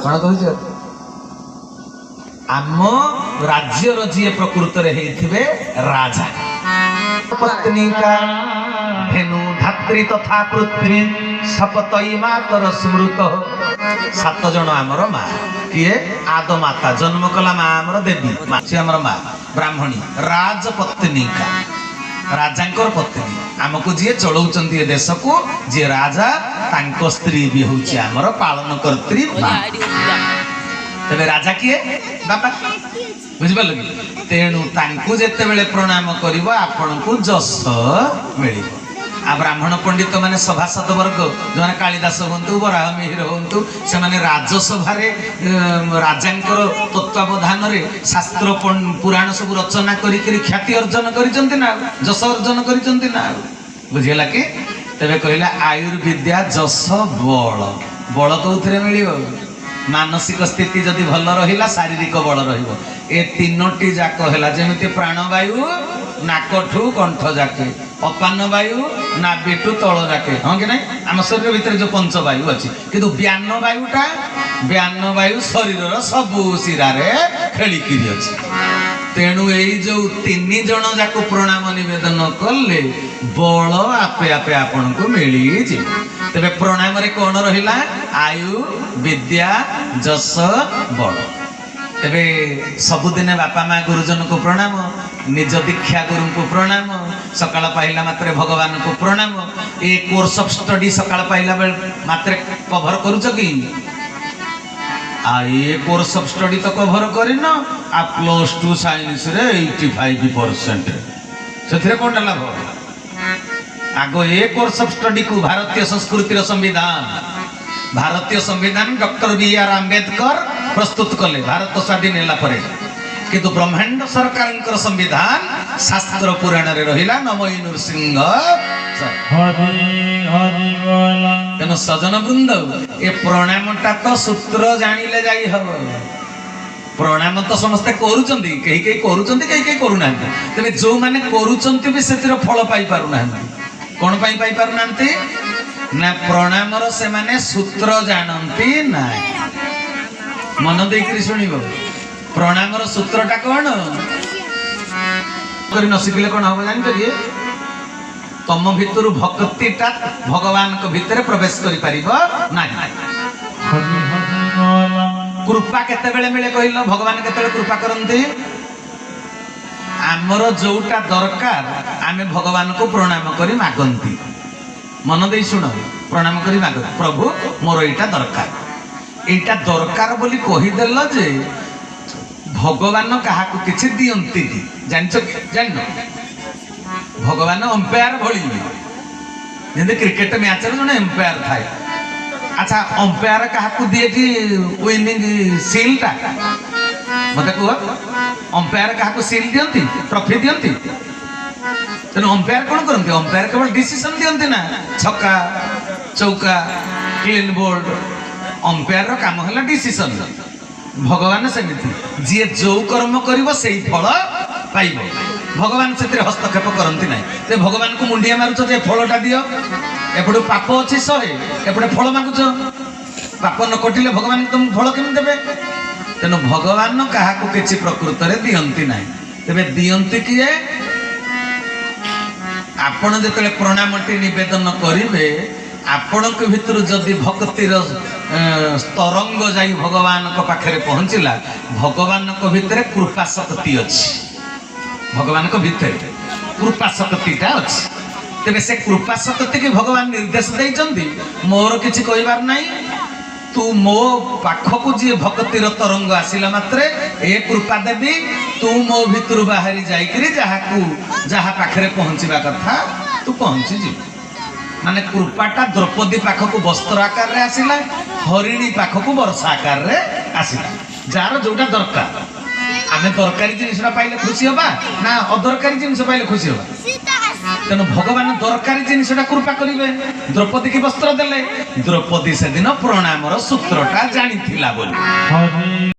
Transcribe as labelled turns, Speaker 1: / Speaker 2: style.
Speaker 1: कौन कहूछ आम राज्यर जी प्रकृत राजा पत्नी का धेनु धात्री तथा पृथ्वी सपतई मातर स्मृत 7 जन आमर माँ किए आद माता जन्म कला माँ आमर देवी सी आमर माँ ब्राह्मणी राजपत्नी का राजांकर पत्नी आमको जी चलाउछन्ती ए देश को जी राजा तांको स्त्री भी होछि आमर पालन कर्त्री तबे राजा किए बापा बुझिपाल कि तेणु तांको जेते बेले प्रणाम करिवो आपनकु जस मिलिबो आ ब्राह्मण पंडित माने सभासद वर्ग जो कालिदास हूँ बराह मिहिर हूँ से माने राजसभारे राजांकर तत्वावधान रे शास्त्र पुराण सब रचना करी ख्याति अर्जन करिसंती ना जस अर्जन करिसंती ना बुझिला कि तबे कहला आयुर्विद्या जस बल बल कौथिरे मिलिबो मानसिक स्थिति जदि भल रहिला शारीरिक बल रहिबो ए तीनोटी जाक हैला जेमिति प्राणवायु नाकठू कंठ जाके अपान वायु नाभिठू तल जाके हाँ कि नहीं आम शरीर भितर जो पंचवायु अच्छी किंतु व्यान वायु शरीर सबू शिरारे खेलिकी अच्छी तेणु यही जो 3 जन जाक प्रणाम निवेदन कले बल आपे आपे आपन को मिली तेरे प्रणाम रे कौन रहिला आयु विद्या जस बल तेरे सबुदिने बापा माँ गुरुजन को प्रणाम निज दीक्षा गुरु को प्रणाम सकाळ पाइला मात्रे भगवान को प्रणाम ए कोर्स ऑफ स्टडी सकाळ पाइला बेल मात्रे कवर करूछ कि आ ए कोर्स ऑफ स्टडी तो कवर करिन आ +2 साइंस रे 85% सेथिरे कोन लाभ आगो ए कोर्स ऑफ स्टडी को भारतीय संस्कृति संविधान डॉक्टर बी.आर. आंबेडकर प्रस्तुत कले भारत स्वाधीन होला परे किंतु ब्रह्मांड सरकार संविधान शास्त्र पुराण रे रहिला नमई नृसिंह तेणु सजन वृंद ए प्रणामटा तो सूत्र जानिले जाई हब प्रणाम तो समस्ते करूचंती कई कई करूचंती कई करूना तेरे जो माने करूचंती भी सेतिर फल पाई पारुना कोन पाई पारुना ना प्रणामर से माने सूत्र जानती ना मन देकरी सुनिबो प्रणामर सूत्रटा कौन करी न शिखले कौन हम जान करिए तम भितर भक्तिटा भगवान को भितर प्रवेश करि परिबो नाही कृपा केते बेले मिले कहिलो भगवान केते बेले कृपा करंती आमर जोटा दरकार आमे भगवान को प्रणाम करी मागंती मन दे सुन प्रणाम करी माग प्रभु मोर एटा दरकार बोली कहि देल जे भगवान क्या किसी दियंती जान भगवान अंपायर भली जमी क्रिकेट मैच जो अंपायर थाए अच्छा अंपायर क्या दिए विनिंग सीलटा मत कह अंपायर क्या सील दियंती ट्रॉफी दियंती तेणु अंपायर कौन करते अंपायर केवल डिसीजन दियंती ना छक्का चौका क्लीन बोल्ड अंपायर काम है डिसीजन भगवान सेमिति जी जो कर्म करिवो सेई फल पाइबो भगवान से हस्तक्षेप करती ना ते भगवान को मुंडिया मारुछ जे फलटा दियो एपटे पाप अच्छी 100 एपटे फल मागुछ पाप न कटिले भगवान तुम फल केम देबे तेणु भगवान क्या किसी प्रकृत रे दियंती ना तेबे दियंती किए आपण जेतले प्रणामटी निवेदन करिवे आपण के भितर जदि भक्तिर तरंग जाई भगवान को पाखे पहुँचला भगवान को भितर कृपा शक्ति अच्छी भगवान को भितर कृपा शक्तिटा अच्छी तेरे से कृपा शक्ति की भगवान निर्देश देइचंदी मोर किछि कहिबार नाही तू मो पाखकु जी भक्तिर तरंग आसिला मात्रे ए कृपा देवी तू मो भितर बाहरी जाइकरी जहा पाखे पहुँचवा कथा तू पहुँची जी माने कृपाटा द्रौपदी पाखक वस्त्र आकार रे आसिला हरिणी पाखक वर्षा आकार रे आसिला जार जोटा दरकार आमे दरकारी जिनिसटा पाइले खुशी होबा ना अदरकारी जिनिस पाइले खुशी होबा तेणु भगवान दरकारी जिनिसटा कृपा करिवे द्रौपदी की वस्त्र देले द्रौपदी से दिन प्रणामर सूत्रटा जानिथिला बोली।